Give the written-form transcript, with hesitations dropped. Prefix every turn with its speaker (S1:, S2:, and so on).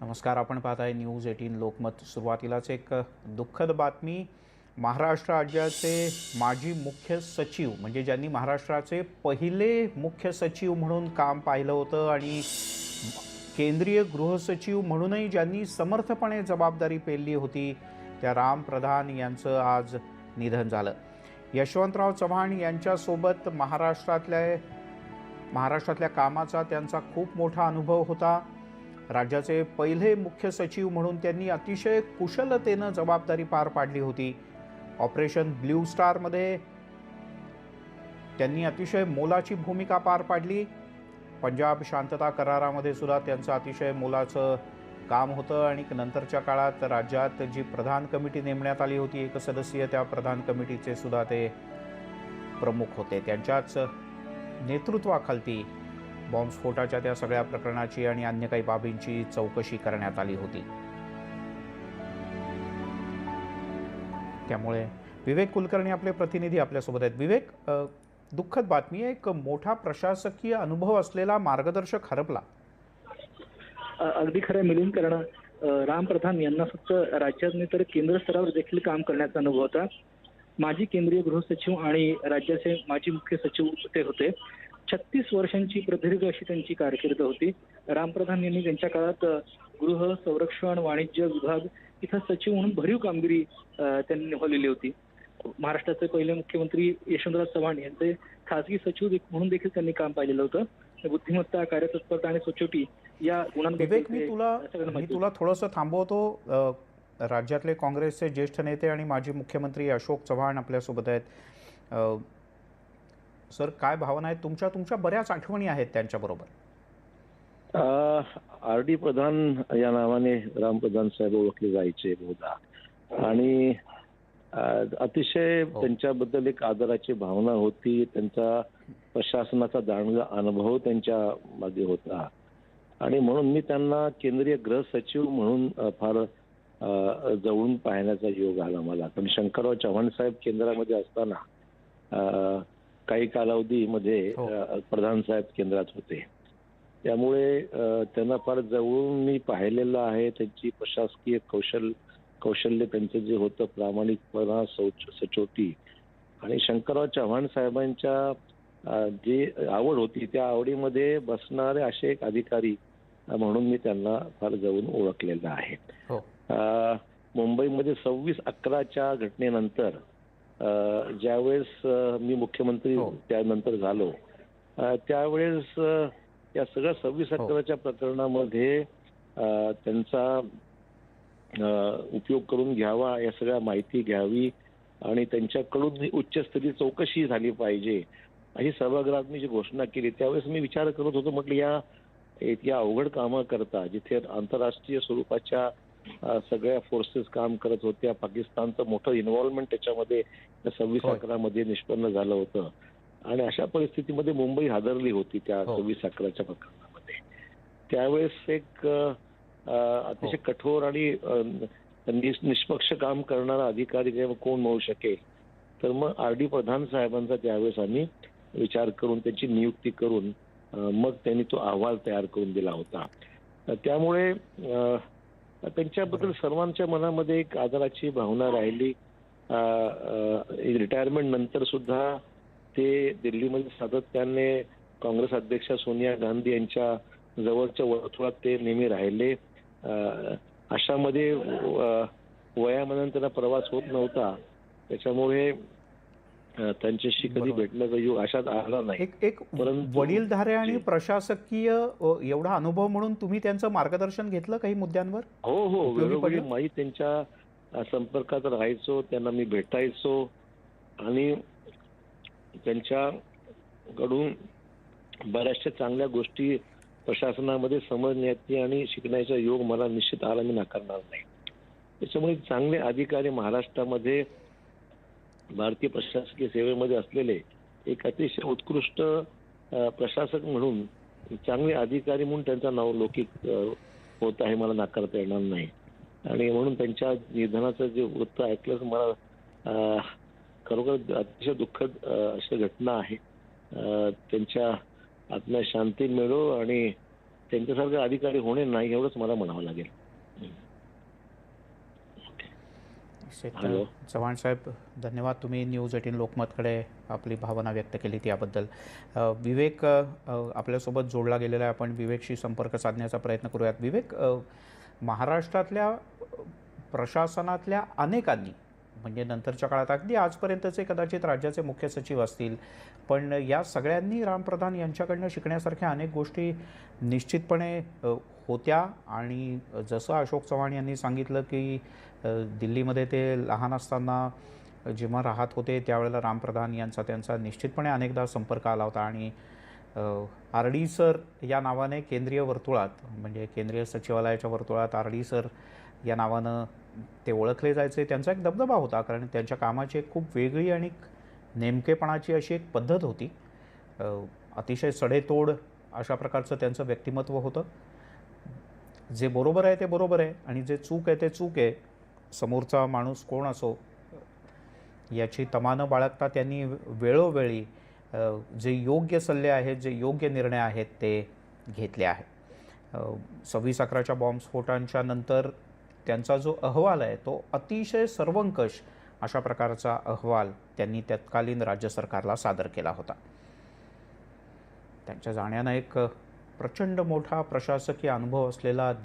S1: नमस्कार. आपण पाहताय न्यूज 18 लोकमत. सुरुवातीलाच एक दुःखद बातमी. महाराष्ट्र राज्याचे माजी मुख्य सचिव म्हणजे ज्यांनी महाराष्ट्राचे पहिले मुख्य सचिव म्हणून काम पाहिलं होतं आणि केंद्रीय गृहसचिव म्हणूनही ज्यांनी समर्थपणे जबाबदारी पेलली होती, त्या राम प्रधान यांचं आज निधन झालं. यशवंतराव चव्हाण यांच्यासोबत महाराष्ट्रातल्या कामाचा त्यांचा खूप मोठा अनुभव होता. राज्याचे पहिले मुख्य सचिव म्हणून त्यांनी अतिशय कुशलतेने जबाबदारी पार पाडली होती. ऑपरेशन ब्ल्यू स्टारमध्ये त्यांनी अतिशय मोलाची भूमिका पार पाडली. पंजाब शांतता करारामध्ये सुद्धा त्यांचं अतिशय मोलाचं काम होतं आणि नंतरच्या काळात राज्यात जी प्रधान कमिटी नेमण्यात आली होती, एक सदस्यीय, त्या प्रधान कमिटीचे सुद्धा ते प्रमुख होते. त्यांच्याच नेतृत्वाखाली बॉम्बस्फोटाच्या त्या सगळ्या प्रकरणाची आणि अन्य काही बाबींची चौकशी करण्यात आली होती. त्यामुळे विवेक कुलकर्णी आपले प्रतिनिधी आपल्यासोबत आहेत. विवेक, दुःखद बातमी आहे. एक मोठा प्रशासकीय अनुभव असलेला मार्गदर्शक हरपला.
S2: अगदी खरं मिलिंद, कारण राम प्रधान यांना फक्त राज्यात नाही तर केंद्र स्तरावर देखील काम करण्याचा अनुभव होता. माजी केंद्रीय गृहसचिव आणि राज्याचे माजी मुख्य सचिव ते होते. 36 वर्षांची प्रदीर्घ अशी त्यांची कारकीर्द होती. राम प्रधान यांनी त्यांच्या काळात गृह, संरक्षण, वाणिज्य विभाग इथं सचिव म्हणून भरीव कामगिरी त्यांनी निभावलेली होती. महाराष्ट्राचे पहिले मुख्यमंत्री यशवंतराव चव्हाण यांचे खासगी सचिव म्हणून देखील त्यांनी काम पाहिलेलं होतं. बुद्धिमत्ता, कार्यतत्परता आणि सचोटी या गुणांबद्दल
S1: मी तुला थोडंसं थांबवतो. राज्यातले काँग्रेसचे ज्येष्ठ नेते आणि माजी मुख्यमंत्री अशोक चव्हाण आपल्यासोबत आहेत. सर, काय भावना आहेत तुमच्या? तुमच्या बऱ्याच आठवणी आहेत त्यांच्याबरोबर.
S3: आर डी प्रधान या नावाने राम प्रधान साहेब ओळखले जायचे बहुधा, आणि अतिशय त्यांच्याबद्दल एक आदराची भावना होती. त्यांचा प्रशासनाचा दांडगा अनुभव त्यांच्या मागे होता आणि म्हणून मी त्यांना केंद्रीय गृह सचिव म्हणून फार जवळून पाहण्याचा योग आला मला. पण शंकरराव चव्हाण साहेब केंद्रामध्ये असताना काही कालावधीमध्ये प्रधान साहेब केंद्रात होते. त्यामुळे त्यांना फार जवळून मी पाहिलेलं आहे. त्यांची प्रशासकीय कौशल्य त्यांचं जे होतं, प्रामाणिकपणा, सचोटी, आणि शंकरराव चव्हाण साहेबांच्या जी आवड होती त्या आवडीमध्ये बसणारे असे एक अधिकारी म्हणून मी त्यांना फार जवळून ओळखलेलं आहे. मुंबईमध्ये 26/11च्या घटनेनंतर ज्यावेळेस मी मुख्यमंत्री त्यानंतर झालो, त्यावेळेस या सगळ्या 26/11च्या प्रकरणामध्ये त्यांचा उपयोग करून घ्यावा, या सगळ्या माहिती घ्यावी आणि त्यांच्याकडून उच्चस्तरीय चौकशी झाली पाहिजे अशी सभागृहात मी जी घोषणा केली. त्यावेळेस मी विचार करत होतो, म्हटलं या अवघड कामाकरता जिथे आंतरराष्ट्रीय स्वरूपाच्या सगळ्या फोर्सेस काम करत होत्या, पाकिस्तानचं मोठं इन्व्हॉल्वमेंट त्याच्यामध्ये 26/11मध्ये निष्पन्न झालं होतं, आणि अशा परिस्थितीमध्ये मुंबई हादरली होती त्या 26/11च्या प्रकरणामध्ये. त्यावेळेस एक अतिशय कठोर आणि निष्पक्ष काम करणारा अधिकारी कोण होऊ शकेल, तर मग आर डी प्रधान साहेबांचा त्यावेळेस आम्ही विचार करून त्यांची नियुक्ती करून मग त्यांनी तो अहवाल तयार करून दिला होता. त्यामुळे त्यांच्याबद्दल सर्वांच्या मनामध्ये एक आदराची भावना राहिली. रिटायरमेंट नंतर सुद्धा ते दिल्लीमध्ये सातत्याने काँग्रेस अध्यक्षा सोनिया गांधी यांच्या जवळच्या वर्तुळात ते नेहमी राहिले. अशामध्ये वयामानाने त्यांना प्रवास होत नव्हता, त्याच्यामुळे त्यांच्याशी कधी भेटण्याचा योग अशात आला नाही.
S1: एक वडीलधारे आणि प्रशासकीय एवढा अनुभव म्हणून तुम्ही त्यांचं मार्गदर्शन घेतलं काही मुद्द्यांवर?
S3: हो, वेळोवेळी मी त्यांच्या संपर्कात राहायचो, त्यांना मी भेटायचो आणि त्यांच्याकडून बऱ्याचशा चांगल्या गोष्टी प्रशासनामध्ये समजण्याची आणि शिकण्याचा योग मला निश्चित आला, मी नाकारणार नाही. त्याच्यामुळे चांगले अधिकारी महाराष्ट्रामध्ये भारतीय प्रशासकीय सेवेमध्ये असलेले एक अतिशय उत्कृष्ट प्रशासक म्हणून, चांगले अधिकारी म्हणून त्यांचा नावलौकिक होत आहे, मला नाकारता येणार नाही. आणि म्हणून त्यांच्या निधनाचं जे वृत्त ऐकलं मला खरोखर अतिशय दुःखद अशी घटना आहे. त्यांच्या आत्म्यास शांती मिळो आणि त्यांच्यासारखं अधिकारी होणे नाही एवढंच मला म्हणावं लागेल. हॅलो.
S1: चव्हाण साहेब, धन्यवाद. तुम्ही न्यूज 18 लोकमतकडे आपली भावना व्यक्त केली त्याबद्दल. विवेक आपल्यासोबत जोडला गेलेला आहे. आपण विवेकशी संपर्क साधण्याचा प्रयत्न करूयात. विवेक, महाराष्ट्रातल्या प्रशासनातल्या अनेकांनी, म्हणजे नंतरच्या काळात अगदी आजपर्यंतचे कदाचित राज्याचे मुख्य सचिव असतील, पण या सगळ्यांनी रामप्रधान यांच्याकडनं शिकण्यासारख्या अनेक गोष्टी निश्चितपणे होत्या. आणि जसं अशोक चव्हाण यांनी सांगितलं की दिल्लीमध्ये ते लहान असताना जेव्हा राहत होते त्यावेळेला रामप्रधान यांचा त्यांचा निश्चितपणे अनेकदा संपर्क आला होता. आणि RD सर या नावाने केंद्रीय वर्तुळात, म्हणजे केंद्रीय सचिवालयाच्या वर्तुळात RD सर या नावानं ते ओळखले जायचे. त्यांचा एक दबदबा होता, कारण त्यांच्या कामाची एक खूप वेगळी आणि नेमकेपणाची अशी एक पद्धत होती. अतिशय सडेतोड अशा प्रकारचं त्यांचं व्यक्तिमत्व होतं. जे बरोबर आहे ते बरोबर आहे आणि जे चूक आहे ते चूक आहे. समोरचा माणूस कोण असो याची तमानं बाळगता त्यांनी वेळोवेळी जे योग्य सल्ले आहेत, जे योग्य निर्णय आहेत ते घेतले आहेत. 26/11च्या बॉम्बस्फोटांच्या नंतर त्यांचा जो अहवाल आहे तो अतिशय सर्वंकष अशा प्रकारचा अहवाल त्यांनी तत्कालीन राज्य सरकारला सादर केला होता. त्यांच्या जाण्यानं एक प्रचंड मोठा प्रशासकीय अनुभव असलेला